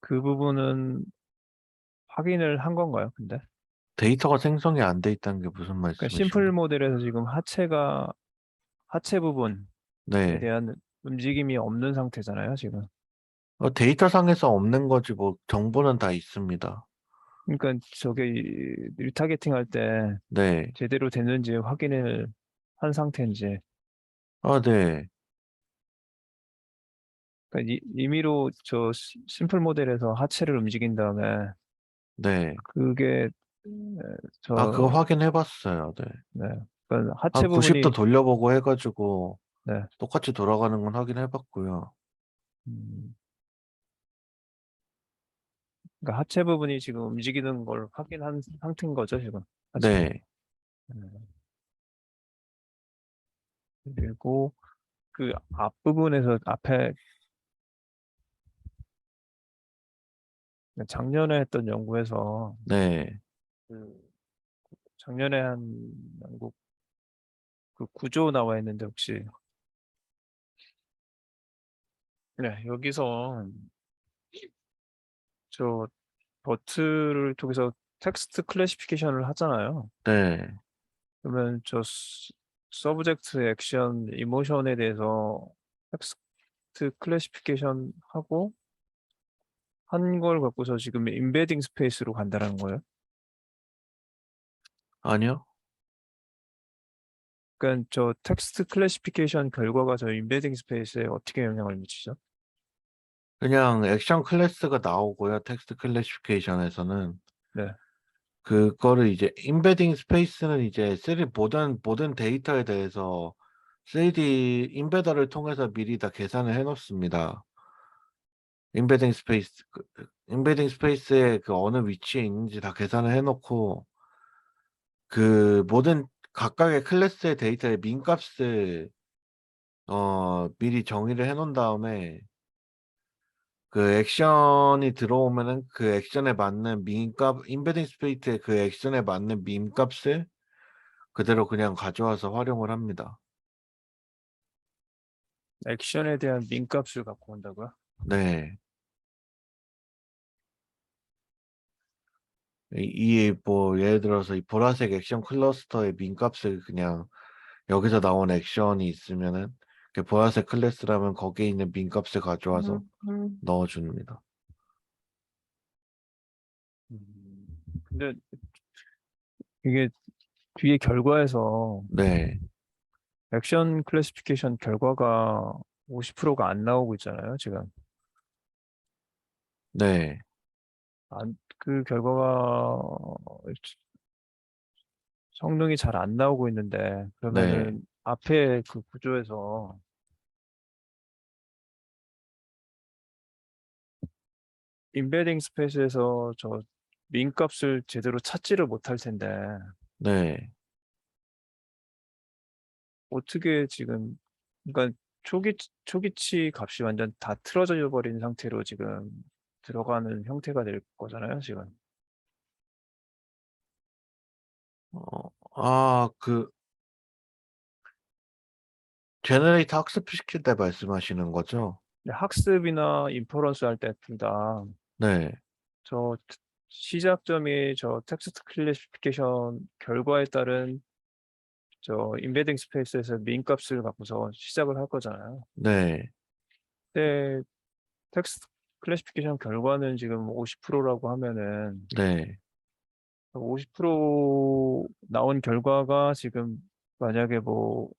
그 부분은 확인을 한 건가요, 근데? 데이터가 생성이 안 돼 있다는 게 무슨 그러니까 심플 말씀이신가요? 모델에서 지금 하체 부분에 네. 대한 움직임이 없는 상태잖아요, 지금. 데이터 상에서 없는 거지, 뭐, 정보는 다 있습니다. 그러니까 저게 리타게팅 할 때 네. 제대로 됐는지 확인을 한 상태인지. 아, 네. 그러니까 임의로 저 심플 모델에서 하체를 움직인 다음에 네. 그게 아, 그거 저 확인해 봤어요. 네. 네. 그러니까 하체 한 90도 부분이 돌려보고 해가지고, 네. 똑같이 돌아가는 건 확인해 봤고요. 음, 그러니까 하체 부분이 지금 움직이는 걸 확인한 상태인 거죠, 지금. 하체가. 네. 네. 그리고 그 앞부분에서 앞에 작년에 했던 연구에서 네, 그 작년에 한 연구 그 구조 나와 있는데 혹시 네, 여기서 저 버트를 통해서 텍스트 클래시피케이션을 하잖아요. 네. 그러면 저 서브젝트, 액션, 이모션에 대해서 텍스트 클래시피케이션 하고 한 걸 갖고서 지금 임베딩 스페이스로 간다는 거예요. 아니요. 그러니까 저 텍스트 클래시피케이션 결과가 저 임베딩 스페이스에 어떻게 영향을 미치죠? 그냥 액션 클래스가 나오고요. 텍스트 클래시피케이션에서는 네. 그거를 이제 임베딩 스페이스는 이제 모든 데이터에 대해서 3D 임베더를 통해서 미리 다 계산을 해 놓습니다. 임베딩 스페이스에 그 어느 위치에 있는지 다 계산을 해 놓고 그 모든 각각의 클래스의 데이터의 민값을 미리 정의를 해 놓은 다음에 그 액션이 들어오면은 그 액션에 맞는 임베딩 스페이스의 그 액션에 맞는 민값을 그대로 그냥 가져와서 활용을 합니다. 액션에 대한 민값을 갖고 온다고요? 네. 뭐 예를 들어서 이 보라색 액션 클러스터의 민값을 그냥 여기서 나온 액션이 있으면은 그 보라색 클래스라면 거기에 있는 민값을 가져와서 넣어줍니다. 근데 이게 뒤에 결과에서 네, 액션 클래시피케이션 결과가 50%가 안 나오고 있잖아요, 지금. 네, 그 결과가 성능이 잘 안 나오고 있는데, 네, 그러면은 앞에 그 구조에서 임베딩 스페이스에서 저 민값을 제대로 찾지를 못할 텐데, 네, 어떻게 지금, 그러니까 초기치 값이 완전 다 틀어져 버린 상태로 지금 들어가는 형태가 될 거잖아요, 지금. 그 제너레이터 학습시킬 때 말씀하시는 거죠? 근데 학습이나 인퍼런스 할 때 둘 다 네, 저 시작점이 저 텍스트 클래시피케이션 결과에 따른 저 임베딩 스페이스에서 민 값을 갖고서 시작을 할 거잖아요. 네, 근데 텍스트 클래시피케이션 결과는 지금 50%라고 하면은 네, 50% 나온 결과가 지금 만약에 뭐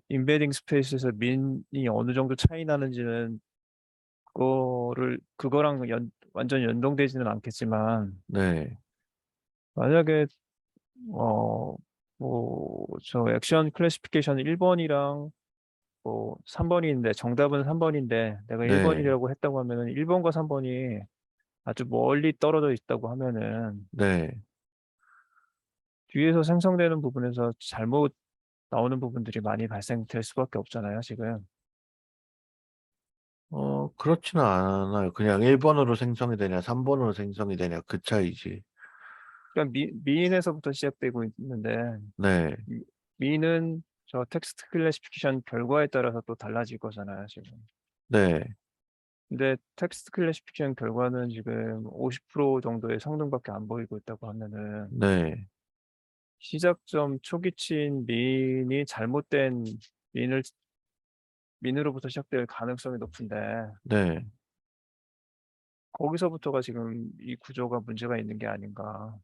임베딩 스페이스에서 민이 어느 정도 차이 나는지는 그거랑 완전 연동되지는 않겠지만 네, 만약에 뭐 저 액션 클래시피케이션 1번이랑 뭐 3번인데 정답은 3번인데 내가 네, 1번이라고 했다고 하면은 1번과 3번이 아주 멀리 떨어져 있다고 하면은 네. 뒤에서 생성되는 부분에서 잘못 나오는 부분들이 많이 발생될 수밖에 없잖아요, 지금. 그렇지는 않아요. 그냥 1번으로 생성이 되냐, 3번으로 생성이 되냐, 그 차이지. 그러니까 미인에서부터 시작되고 있는데 네, 미- 미인은 저 텍스트 클래시피케이션 결과에 따라서 또 달라질 거잖아요, 지금. 네, 근데 텍스트 클래시피케이션 결과는 지금 50% 정도의 성능밖에 안 보이고 있다고 하면은 네, 시작점 초기치인 민이 잘못된 민을 민으로부터 시작될 가능성이 높은데 네, 거기서부터가 지금 이 구조가 문제가 있는 게 아닌가.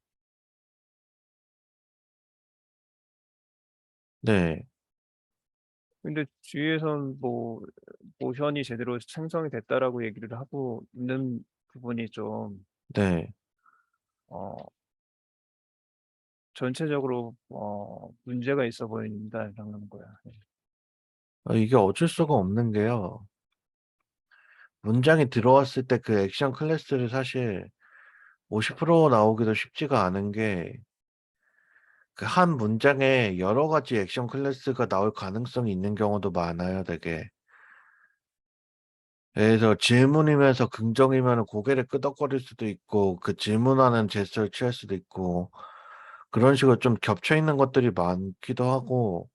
네, 근데 뒤에선 뭐 모션이 제대로 생성이 됐다라고 얘기를 하고 있는 부분이 좀 네. 어, 전체적으로 문제가 있어 보인다라는 거야. 이게 어쩔 수가 없는 게요. 문장이 들어왔을 때 그 액션 클래스를 사실 50% 나오기도 쉽지가 않은 게 그 한 문장에 여러 가지 액션 클래스가 나올 가능성이 있는 경우도 많아요, 되게. 그래서 질문이면서 긍정이면 고개를 끄덕거릴 수도 있고, 그 질문하는 제스처를 취할 수도 있고, 그런 식으로 좀 겹쳐 있는 것들이 많기도 하고,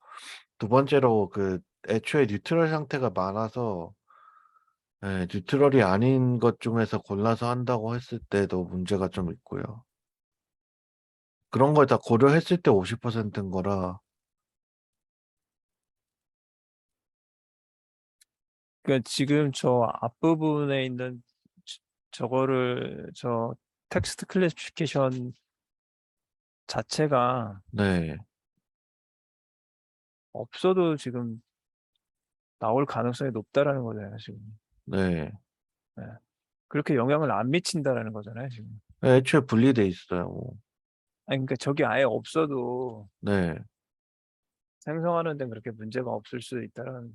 두 번째로 그 애초에 뉴트럴 상태가 많아서, 예, 뉴트럴이 아닌 것 중에서 골라서 한다고 했을 때도 문제가 좀 있고요. 그런 걸 다 고려했을 때 50%인 거라, 그러니까 지금 저 앞부분에 있는 저거를 저 텍스트 클래시피케이션 자체가 네, 없어도 지금 나올 가능성이 높다라는 거잖아요, 지금. 네. 네. 그렇게 영향을 안 미친다라는 거잖아요, 지금. 애초에 분리돼 있어요. 뭐. 아니, 그러니까 저게 아예 없어도 네, 생성하는 데는 그렇게 문제가 없을 수 있다라는,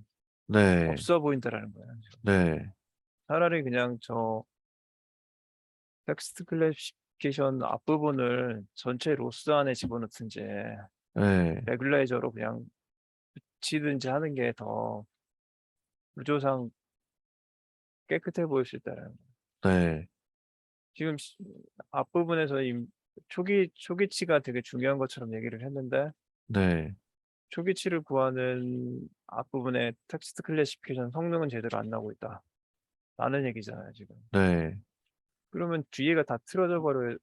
네, 없어 보인다라는 거예요. 지금. 네, 차라리 그냥 저 텍스트 클래시피케이션 앞부분을 전체 로스 안에 집어넣든지 네, 레귤라이저로 그냥 붙이든지 하는 게 더 구조상 깨끗해 보일 수 있다는 거예요. 네, 지금 앞부분에서 초기치가 되게 중요한 것처럼 얘기를 했는데 네, 초기치를 구하는 앞부분에 텍스트 클래시피케이션 성능은 제대로 안 나오고 있다. 라는 얘기잖아요, 지금. 네. 그러면 뒤에가 다 틀어져 버릴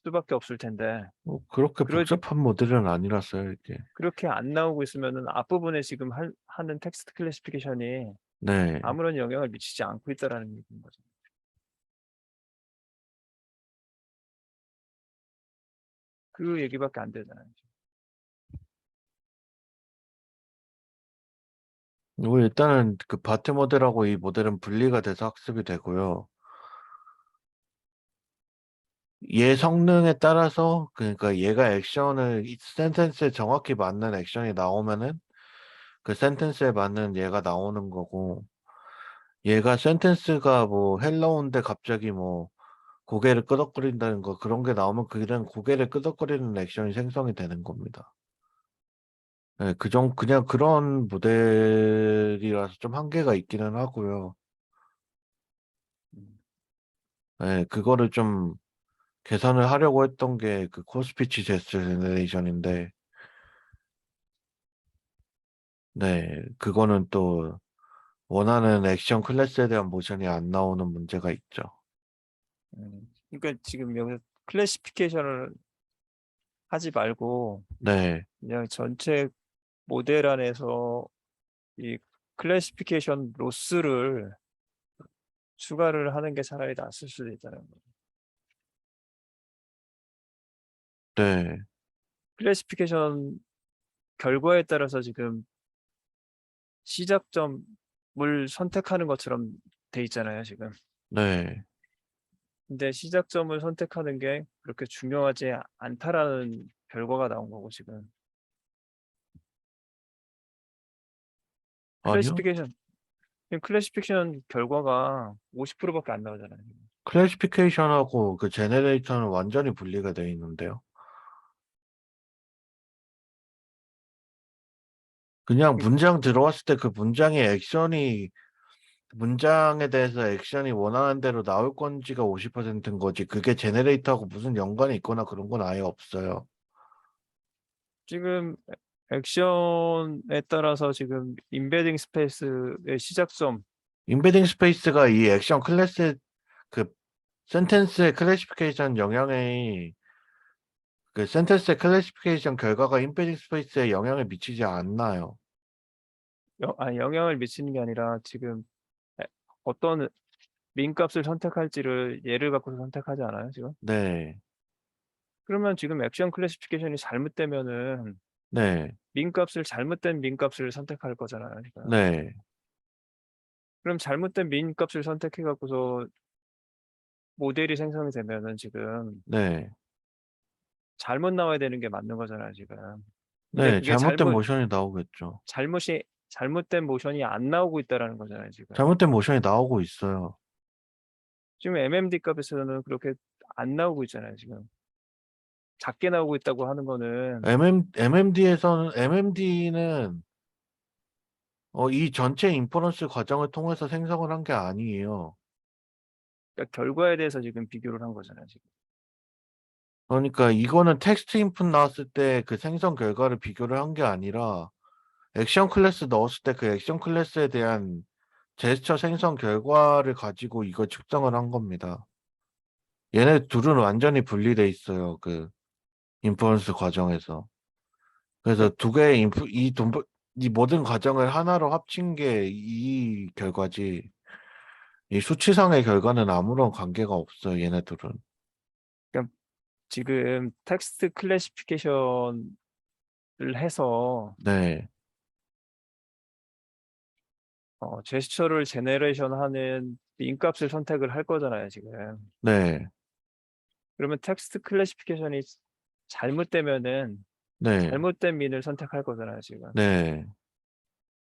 수밖에 없을 텐데 뭐 그렇게 그러, 복잡한 모델은 아니라서요, 이게. 그렇게 안 나오고 있으면은 앞부분에 지금 하는 텍스트 클래시피케이션이 네. 아무런 영향을 미치지 않고 있다라는 얘기인 거죠. 그 얘기밖에 안 되잖아요. 뭐 일단은 그 바트 모델하고 이 모델은 분리가 돼서 학습이 되고요. 얘 성능에 따라서 그러니까 얘가 액션을 이 센텐스에 정확히 맞는 액션이 나오면은 그 센텐스에 맞는 얘가 나오는 거고 얘가 센텐스가 뭐 헬로우인데 갑자기 뭐 고개를 끄덕거린다는 거 그런 게 나오면 그냥 고개를 끄덕거리는 액션이 생성이 되는 겁니다. 네, 그냥 그런 모델이라서 좀 한계가 있기는 하고요. 음, 네, 그거를 좀 계산을 하려고 했던 게 그 코스피치 제스처 제너레이션인데, 네, 그거는 또 원하는 액션 클래스에 대한 모션이 안 나오는 문제가 있죠. 그러니까 지금 여기서 클래시피케이션을 하지 말고 네, 그냥 전체 모델 안에서 이 클래시피케이션 로스를 추가를 하는 게 차라리 낫을 수도 있다는 거예요. 네, 클래시피케이션 결과에 따라서 지금 시작점을 선택하는 것처럼 돼 있잖아요, 지금. 네. 근데 시작점을 선택하는 게 그렇게 중요하지 않다라는 결과가 나온 거고, 지금. 아니요. 클래시피케이션, 클래시피케이션 결과가 50%밖에 안 나오잖아요. 클래시피케이션하고 그 제네레이터는 완전히 분리가 되어 있는데요. 그냥 문장 들어왔을 때 그 문장에 대해서 액션이 원하는 대로 나올 건지가 50%인 거지. 그게 제네레이터하고 무슨 연관이 있거나 그런 건 아예 없어요. 지금 액션에 따라서 지금 임베딩 스페이스의 시작점, 임베딩 스페이스가 이 액션 클래스 그 센텐스의 클래시피케이션 영향이 그 센텐스의 클래시피케이션 결과가 임베딩 스페이스에 영향을 미치지 않나요? 영향을 미치는 게 아니라 지금 에- 어떤 민값을 선택할지를 예를 갖고서 선택하지 않아요, 지금? 네, 그러면 지금 액션 클래시피케이션이 잘못되면은 네, 잘못된 민값을 선택할 거잖아요, 지금. 네, 그럼 잘못된 민값을 선택해 갖고서 모델이 생성이 되면은 지금 네, 잘못 나와야 되는 게 맞는 거잖아요, 지금. 근데 네, 그게 잘못된 모션이 나오겠죠. 잘못된 모션이 안 나오고 있다라는 거잖아요, 지금. 잘못된 모션이 나오고 있어요. 지금 MMD 값에서는 그렇게 안 나오고 있잖아요, 지금. 작게 나오고 있다고 하는 거는 MMD는 이 전체 인퍼런스 과정을 통해서 생성을 한 게 아니에요. 그러니까 결과에 대해서 지금 비교를 한 거잖아요, 지금. 그러니까 이거는 텍스트 인풋 나왔을 때 그 생성 결과를 비교를 한 게 아니라 액션 클래스 넣었을 때 그 액션 클래스에 대한 제스처 생성 결과를 가지고 이거 측정을 한 겁니다. 얘네 둘은 완전히 분리돼 있어요. 그 인퍼런스 과정에서. 그래서 그러니까 두 개의 이 모든 과정을 하나로 합친 게 이 결과지. 이 수치상의 결과는 아무런 관계가 없어요. 얘네들은. 그러니까 지금 텍스트 클래시피케이션을 해서 네, 제스처를 제너레이션하는 빈값을 선택을 할 거잖아요, 지금. 네, 그러면 텍스트 클래시피케이션이 잘못되면은 네, 잘못된 민을 선택할 거잖아요, 지금. 네,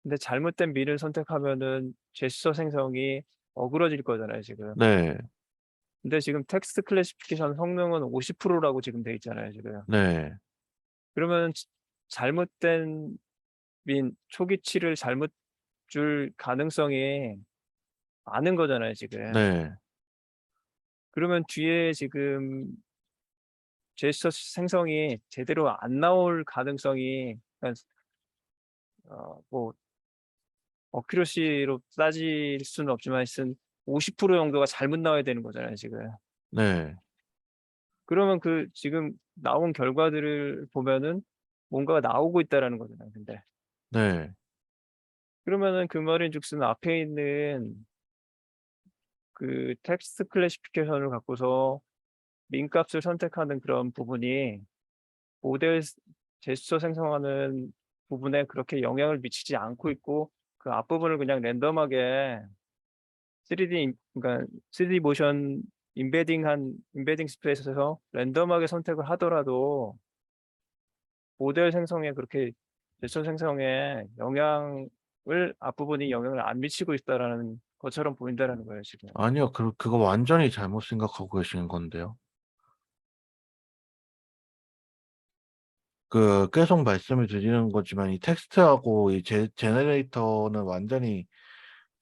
근데 잘못된 민을 선택하면은 제스처 생성이 어그러질 거잖아요, 지금. 네, 근데 지금 텍스트 클래시피케이션 성능은 50%라고 지금 돼 있잖아요, 지금. 네, 그러면 잘못된 민 초기치를 잘못 줄 가능성이 많은 거잖아요, 지금. 네, 그러면 뒤에 지금 제스처 생성이 제대로 안 나올 가능성이 그러니까 뭐 어큐러시로 따질 수는 없지만 하여튼 50% 정도가 잘못 나와야 되는 거잖아요, 지금. 네, 그러면 그 지금 나온 결과들을 보면은 뭔가가 나오고 있다라는 거잖아요. 근데 네, 그러면은 그 말인즉슨 앞에 있는 그 텍스트 클래시피케이션을 갖고서 민값을 선택하는 그런 부분이 모델 제스처 생성하는 부분에 그렇게 영향을 미치지 않고 있고 그 앞부분을 그냥 랜덤하게 그러니까 3D 모션 임베딩 스페이스에서 랜덤하게 선택을 하더라도 모델 생성에 그렇게 제스처 생성에 앞부분이 영향을 안 미치고 있다라는 것처럼 보인다라는 거예요, 지금. 아니요. 그거 완전히 잘못 생각하고 계시는 건데요. 계속 말씀을 드리는 거지만 이 텍스트하고 이 제너레이터는 완전히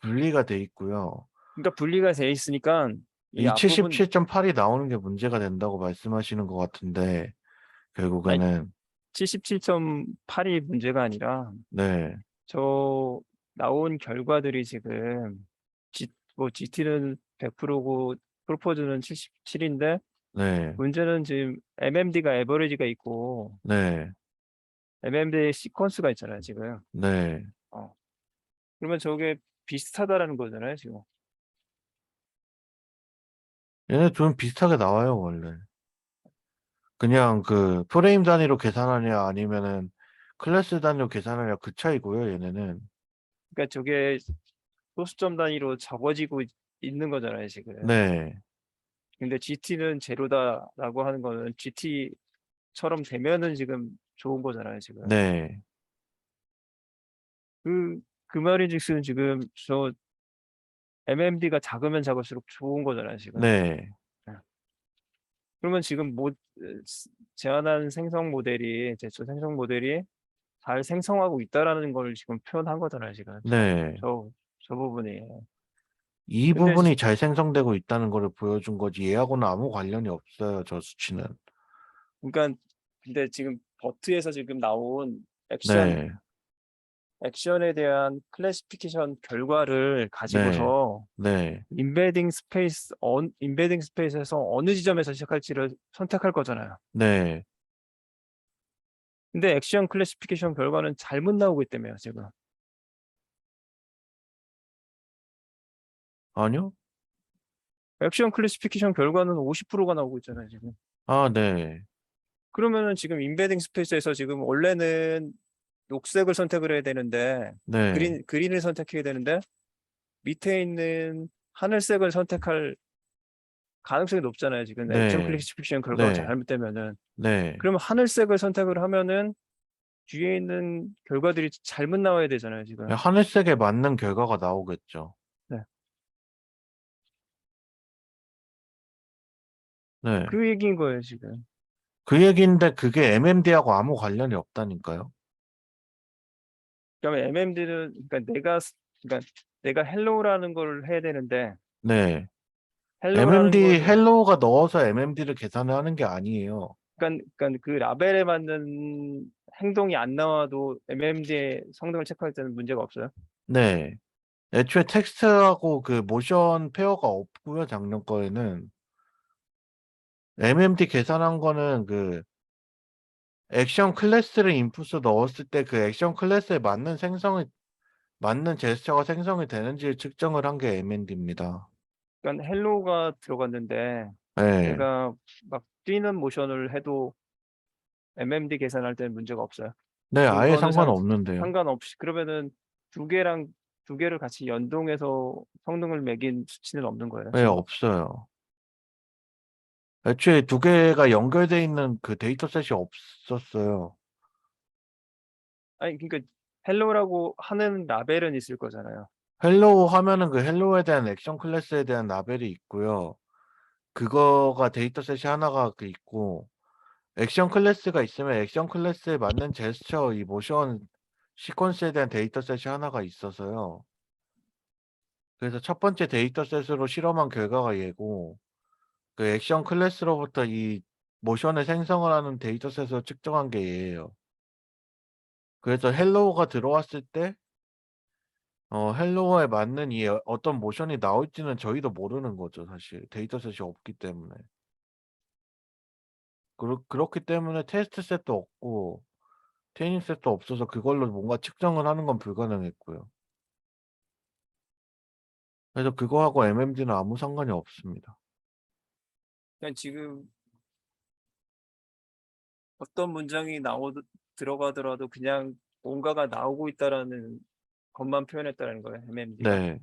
분리가 돼 있고요. 그러니까 분리가 돼 있으니까 이 이 앞부분 77.8이 나오는 게 문제가 된다고 말씀하시는 것 같은데, 아니 결국에는, 77.8이 문제가 아니라 네, 저 나온 결과들이 지금 뭐 GT는 100%고 프로포즈는 77인데 네, 문제는 지금 MMD가 에버리지가 있고 네, MMD 시퀀스가 있잖아요, 지금. 네. 어. 그러면 저게 비슷하다라는 거잖아요, 지금. 얘네 둘은 비슷하게 나와요, 원래. 그냥 프레임 단위로 계산하냐, 아니면은 클래스 단위로 계산하냐, 그 차이고요, 얘네는. 그러니까 저게 소수점 단위로 적어지고 있는 거잖아요, 지금. 네, 근데 GT는 제로다라고 하는 거는 GT처럼 되면은 지금 좋은 거잖아요, 지금. 네, 그 말인즉슨 지금 저 MMD가 작으면 작을수록 좋은 거잖아요, 지금. 네, 예. 그러면 지금 제안한 생성 모델이 제초 생성 모델이 잘 생성하고 있다라는 걸 지금 표현한 거잖아요, 지금. 네. 저 부분이. 이 근데 부분이 잘 생성되고 있다는 것을 보여준 거지, 얘하고는 아무 관련이 없어요, 저 수치는. 그러니까 근데 지금 버트에서 지금 나온 네, 액션에 대한 클래시피케이션 결과를 네, 가지고서 네, 임베딩 스페이스에서 어느 지점에서 시작할지를 선택할 거잖아요. 네. 근데 액션 클래시피케이션 결과는 잘못 나오고 있다며요, 지금. 아니요? 액션 클래시피케이션 결과는 50%가 나오고 있잖아요, 지금. 아, 네, 그러면은 지금 임베딩 스페이스에서 지금 원래는 녹색을 선택을 해야 되는데 네, 그린을 선택해야 되는데 밑에 있는 하늘색을 선택할 가능성이 높잖아요. 지금 액션 네, 클래시피케이션 결과가 네, 잘못되면은 네. 그러면 하늘색을 선택을 하면은 뒤에 있는 결과들이 잘못 나와야 되잖아요, 지금. 하늘색에 맞는 결과가 나오겠죠. 네. 네, 그 얘기인 거예요, 지금. 그 얘기인데 그게 MMD하고 아무 관련이 없다니까요. 그러면 MMD는 그러니까 내가 헬로우라는 걸 해야 되는데 네. 헬로우라는 MMD 거는 헬로우가 넣어서 MMD를 계산을 하는 게 아니에요. 그러니까 그 라벨에 맞는 행동이 안 나와도 MMD의 성능을 체크할 때는 문제가 없어요. 네. 애초에 텍스트하고 그 모션 페어가 없고요. 작년 거에는 MMD 계산한 거는 그 액션 클래스를 인풋을 넣었을 때 그 액션 클래스에 맞는 제스처가 생성이 되는지 측정을 한 게 MMD입니다. 그러니까 헬로우가 들어갔는데 네. 내가 막 뛰는 모션을 해도 MMD 계산할 때는 문제가 없어요. 네, 아예 그거는 상관없는데요. 상관없이 그러면은 두 개랑 두 개를 같이 연동해서 성능을 매긴 수치는 없는 거예요, 네, 지금. 없어요. 애초에 두 개가 연결돼 있는 그 데이터셋이 없었어요. 아니 그러니까 헬로우라고 하는 라벨은 있을 거잖아요. 헬로우 하면은 그 헬로우에 대한 액션 클래스에 대한 라벨이 있고요. 그거가 데이터셋이 하나가 그 있고 액션 클래스가 있으면 액션 클래스에 맞는 제스처 이 모션 시퀀스에 대한 데이터셋이 하나가 있어서요. 그래서 첫 번째 데이터셋으로 실험한 결과가 얘고 그 액션 클래스로부터 이 모션을 생성을 하는 데이터셋으로 측정한 게 얘예요. 그래서 헬로우가 들어왔을 때 헬로우에 맞는 이 어떤 모션이 나올지는 저희도 모르는 거죠, 사실. 데이터셋이 없기 때문에. 그렇기 때문에 테스트 셋도 없고 트레이닝 셋도 없어서 그걸로 뭔가 측정을 하는 건 불가능했고요. 그래서 그거하고 MMD는 아무 상관이 없습니다. 그냥 지금 어떤 문장이 들어가더라도 그냥 뭔가가 나오고 있다라는 것만 표현했다는 거예요, MMD가. 네.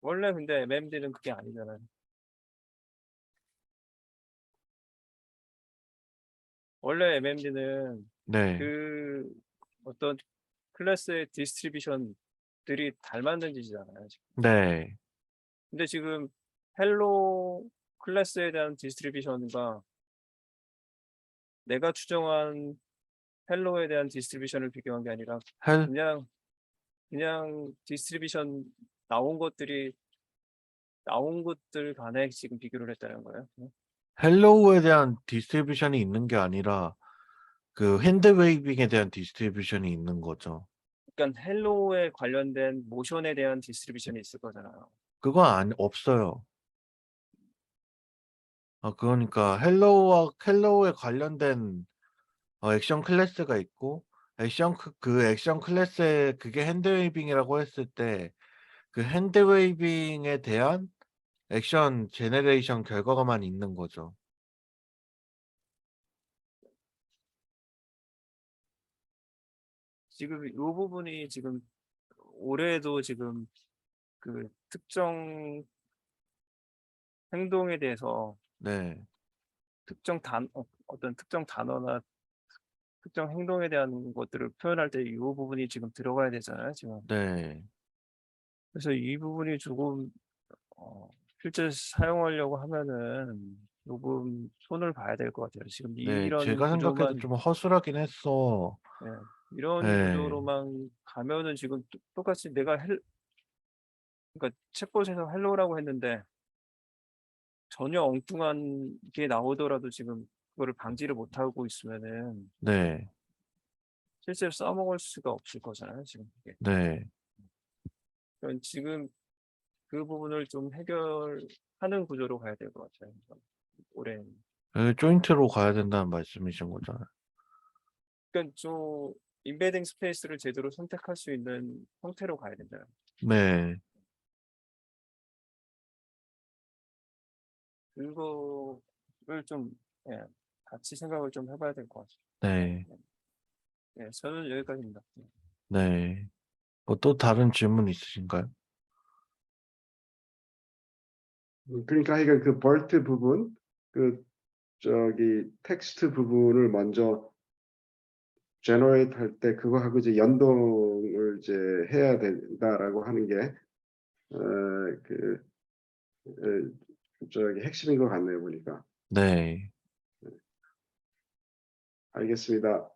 원래 근데 MMD는 그게 아니잖아요. 원래 MMD는 네. 그 어떤 클래스의 디스트리뷰션들이 닮았는 짓이잖아요, 지금. 네. 근데 지금 헬로 클래스에 대한 디스트리뷰션과 내가 추정한 헬로에 대한 디스트리뷰션을 비교한 게 아니라 헬 그냥 디스트리뷰션 나온 것들이 나온 것들 간에 지금 비교를 했다는 거예요. 헬로우에 대한 디스트리뷰션이 있는 게 아니라 그 핸드 웨이빙에 대한 디스트리뷰션이 있는 거죠. 그러니까 헬로에 관련된 모션에 대한 디스트리뷰션이 있을 거잖아요. 그건 없어요. 그러니까 헬로우에 관련된 액션 클래스가 있고 그 액션 클래스에 그게 핸드 웨이빙이라고 했을 때 그 핸드 웨이빙에 대한 액션 제너레이션 결과가만 있는 거죠. 지금 이 부분이 지금 올해도 지금 그 특정 행동에 대해서 네. 어떤 특정 단어나 특정 행동에 대한 것들을 표현할 때 이 부분이 지금 들어가야 되잖아요, 지금. 네. 그래서 이 부분이 조금 실제 사용하려고 하면은 조금 손을 봐야 될 것 같아요. 지금 네. 이런 제가 생각해도 구조만 좀 허술하긴 했어. 예, 이런 네. 구조로만 가면은 지금 똑같이 내가 그러니까 챗봇에서 헬로우라고 했는데 전혀 엉뚱한 게 나오더라도 지금 그거를 방지를 못하고 있으면은 네. 실제로 써먹을 수가 없을 거잖아요, 지금 그게. 네. 그러니까 지금 그 부분을 좀 해결하는 구조로 가야 될 것 같아요. 올해. 조인트로 가야 된다는 말씀이신 거잖아요. 그러니까 좀 인베딩 스페이스를 제대로 선택할 수 있는 형태로 가야 된다. 네. 그거를 좀 예, 같이 생각을 좀 해봐야 될 것 같아요. 네. 예, 저는 여기까지입니다. 네. 또 다른 질문 있으신가요? 그러니까 하여간 그 벌트 부분, 그 저기 텍스트 부분을 먼저 제너레이트 할 때 그거하고 이제 연동을 이제 해야 된다라고 하는 게 그 저기 핵심인 것 같네요, 보니까. 네. 알겠습니다.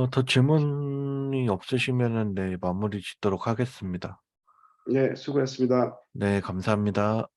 더 질문이 없으시면은 네, 마무리 짓도록 하겠습니다. 네, 수고했습니다. 네, 감사합니다.